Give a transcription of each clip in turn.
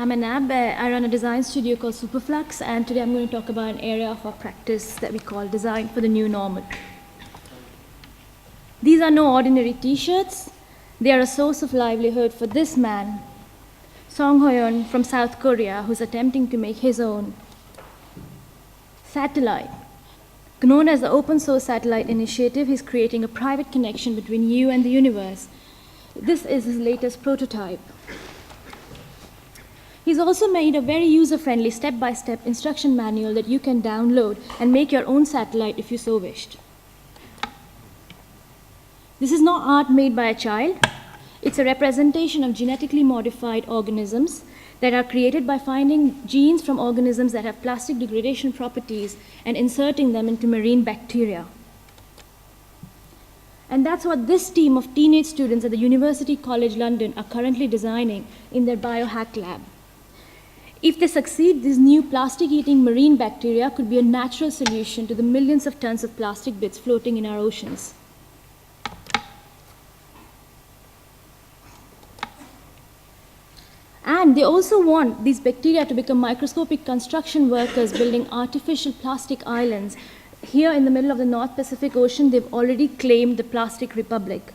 I'm Anab. I run a design studio called Superflux, and today I'm going to talk about an area of our practice that we call design for the new normal. These are no ordinary t-shirts. They are a source of livelihood for this man, Song Hoyeon from South Korea, who's attempting to make his own satellite. Known as the Open Source Satellite Initiative, he's creating a private connection between you and the universe. This is his latest prototype. He's also made a very user-friendly step-by-step instruction manual that you can download and make your own satellite if you so wished. This is not art made by a child. It's a representation of genetically modified organisms that are created by finding genes from organisms that have plastic degradation properties and inserting them into marine bacteria. And that's what this team of teenage students at the University College London are currently designing in their biohack lab. If they succeed, these new plastic-eating marine bacteria could be a natural solution to the millions of tons of plastic bits floating in our oceans. And they also want these bacteria to become microscopic construction workers building artificial plastic islands. Here in the middle of the North Pacific Ocean, they've already claimed the Plastic Republic.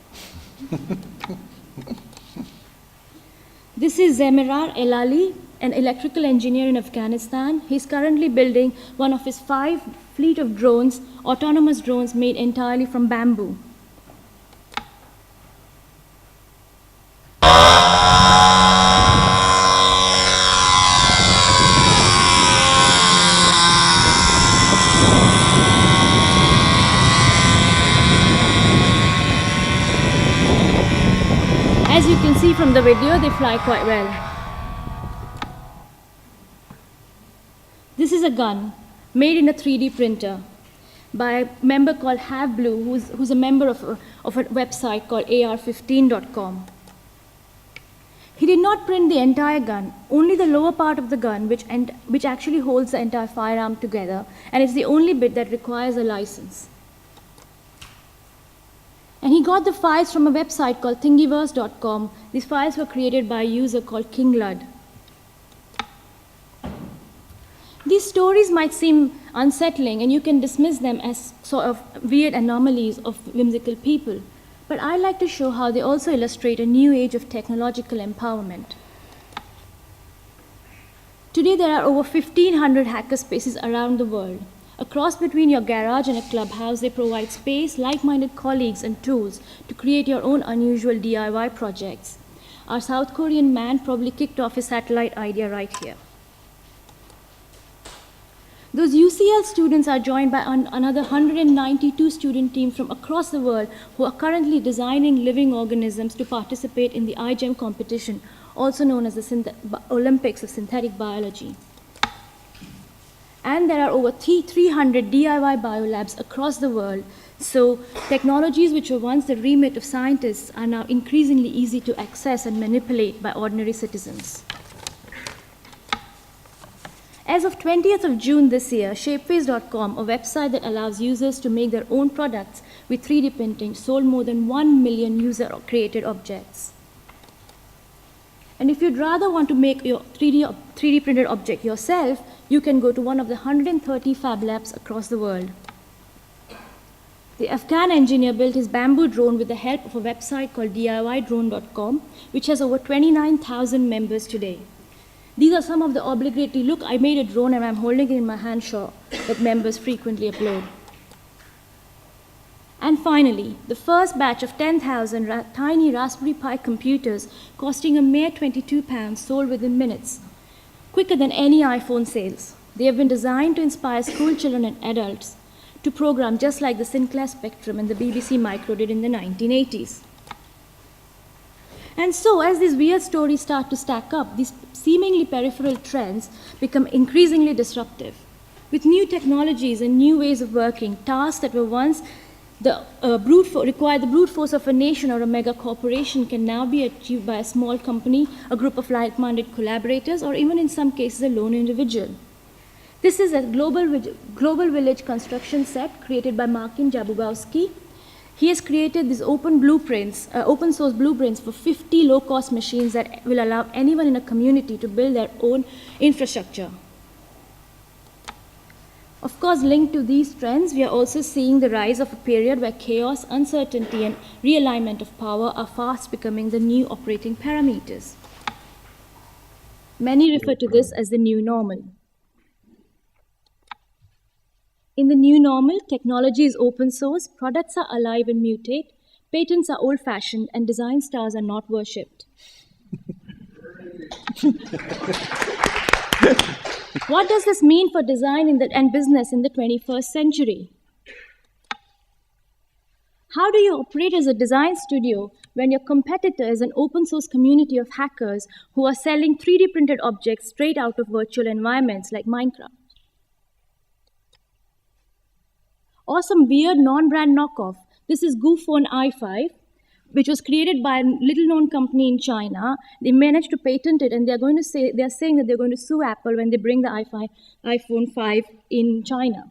This is Zemirar Elali, an electrical engineer in Afghanistan. He's currently building one of his 5 fleet of drones, autonomous drones made entirely from bamboo. As you can see from the video, they fly quite well. This is a gun made in a 3D printer by a member called Have Blue, who's a member of a website called ar15.com. He did not print the entire gun, only the lower part of the gun, which actually holds the entire firearm together, and it's the only bit that requires a license. And he got the files from a website called thingiverse.com. These files were created by a user called King Lud. These stories might seem unsettling, and you can dismiss them as sort of weird anomalies of whimsical people. But I like to show how they also illustrate a new age of technological empowerment. Today, there are over 1,500 hackerspaces around the world. A cross between your garage and a clubhouse, they provide space, like-minded colleagues, and tools to create your own unusual DIY projects. Our South Korean man probably kicked off his satellite idea right here. Those UCL students are joined by another 192 student teams from across the world who are currently designing living organisms to participate in the iGEM competition, also known as the Olympics of Synthetic Biology. And there are over 300 DIY biolabs across the world, so technologies which were once the remit of scientists are now increasingly easy to access and manipulate by ordinary citizens. As of 20th of June this year, Shapeface.com, a website that allows users to make their own products with 3D printing, sold more than 1 million user-created objects. And if you'd rather want to make your 3D printed object yourself, you can go to one of the 130 fab labs across the world. The Afghan engineer built his bamboo drone with the help of a website called DIYdrone.com, which has over 29,000 members today. These are some of the obligatory, look, I made a drone and I'm holding it in my hand shot that members frequently upload. And finally, the first batch of 10,000 tiny Raspberry Pi computers costing a mere £22 sold within minutes, quicker than any iPhone sales. They have been designed to inspire school children and adults to program just like the Sinclair Spectrum and the BBC Micro did in the 1980s. And so, as these weird stories start to stack up, these seemingly peripheral trends become increasingly disruptive. With new technologies and new ways of working, tasks that were once required the brute force of a nation or a mega corporation can now be achieved by a small company, a group of like-minded collaborators, or even in some cases a lone individual. This is a global village construction set created by Martin Jabugowski. He has created these open source blueprints for 50 low-cost machines that will allow anyone in a community to build their own infrastructure. Of course, linked to these trends, we are also seeing the rise of a period where chaos, uncertainty, and realignment of power are fast becoming the new operating parameters. Many refer to this as the new normal. In the new normal, technology is open source, products are alive and mutate, patents are old-fashioned, and design stars are not worshipped. What does this mean for design and business in the 21st century? How do you operate as a design studio when your competitor is an open source community of hackers who are selling 3D printed objects straight out of virtual environments like Minecraft? Or some weird non-brand knockoff. This is GoPhone i5, which was created by a little-known company in China. They managed to patent it, and they're saying that they're going to sue Apple when they bring the iPhone 5 in China.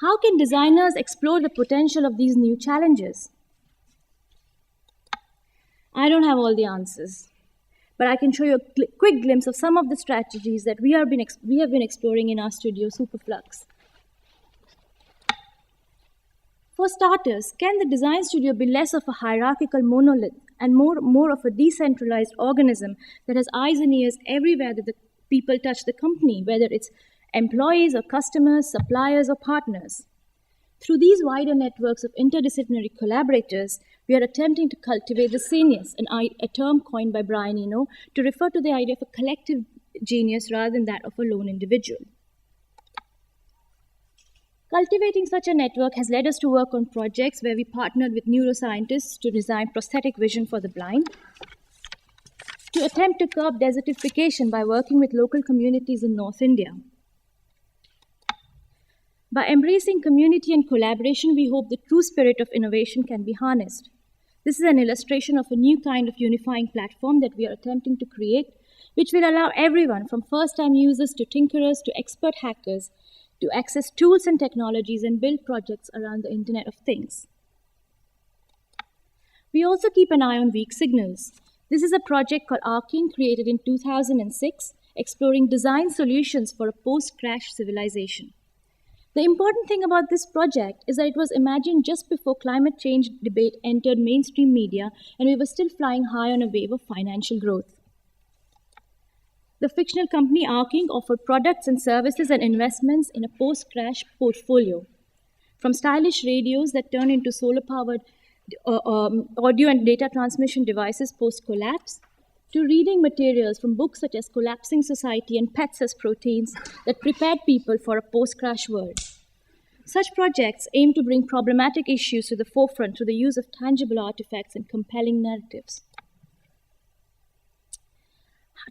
How can designers explore the potential of these new challenges? I don't have all the answers, but I can show you a quick glimpse of some of the strategies that we have been exploring in our studio, Superflux. For starters, can the design studio be less of a hierarchical monolith and more of a decentralized organism that has eyes and ears everywhere that the people touch the company, whether it's employees or customers, suppliers or partners? Through these wider networks of interdisciplinary collaborators, we are attempting to cultivate the genius, a term coined by Brian Eno to refer to the idea of a collective genius rather than that of a lone individual. Cultivating such a network has led us to work on projects where we partnered with neuroscientists to design prosthetic vision for the blind, to attempt to curb desertification by working with local communities in North India. By embracing community and collaboration, we hope the true spirit of innovation can be harnessed. This is an illustration of a new kind of unifying platform that we are attempting to create, which will allow everyone from first-time users to tinkerers to expert hackers to access tools and technologies and build projects around the Internet of Things. We also keep an eye on weak signals. This is a project called Arcing, created in 2006, exploring design solutions for a post-crash civilization. The important thing about this project is that it was imagined just before climate change debate entered mainstream media and we were still flying high on a wave of financial growth. The fictional company Arcing offered products and services and investments in a post-crash portfolio, from stylish radios that turn into solar-powered audio and data transmission devices post-collapse, to reading materials from books such as Collapsing Society and Pets as Proteins that prepared people for a post-crash world. Such projects aim to bring problematic issues to the forefront through the use of tangible artifacts and compelling narratives.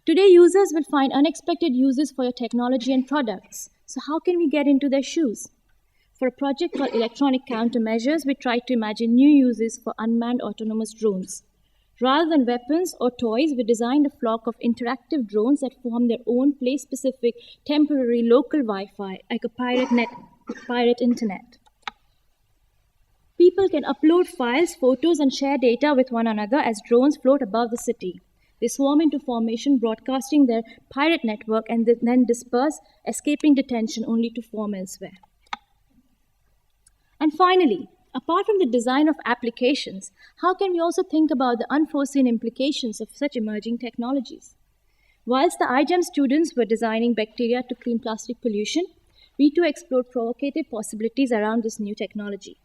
Today, users will find unexpected uses for your technology and products. So how can we get into their shoes? For a project called Electronic Countermeasures, we tried to imagine new uses for unmanned autonomous drones. Rather than weapons or toys, we designed a flock of interactive drones that form their own place-specific, temporary local Wi-Fi, like a pirate internet. People can upload files, photos, and share data with one another as drones float above the city. They swarm into formation, broadcasting their pirate network, and then disperse, escaping detention only to form elsewhere. And finally, apart from the design of applications, how can we also think about the unforeseen implications of such emerging technologies? Whilst the iGEM students were designing bacteria to clean plastic pollution, we too explored provocative possibilities around this new technology.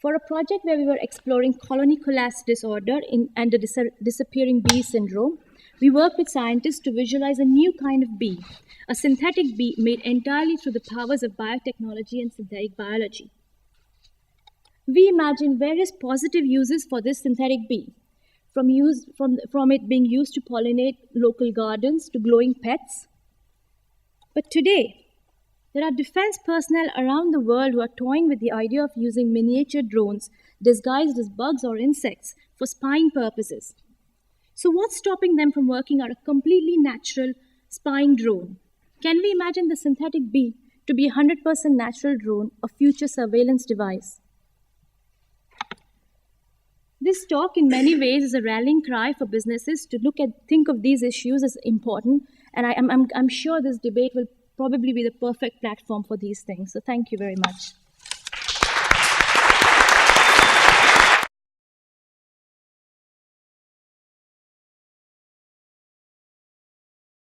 For a project where we were exploring colony collapse disorder and the disappearing bee syndrome, we worked with scientists to visualize a new kind of bee, a synthetic bee made entirely through the powers of biotechnology and synthetic biology. We imagined various positive uses for this synthetic bee, from it being used to pollinate local gardens to glowing pets. But today, there are defense personnel around the world who are toying with the idea of using miniature drones disguised as bugs or insects for spying purposes. So what's stopping them from working out a completely natural spying drone? Can we imagine the synthetic bee to be a 100% natural drone, a future surveillance device. This talk, in many ways, is a rallying cry for businesses to think of these issues as important, and I'm sure this debate will probably be the perfect platform for these things. So thank you very much.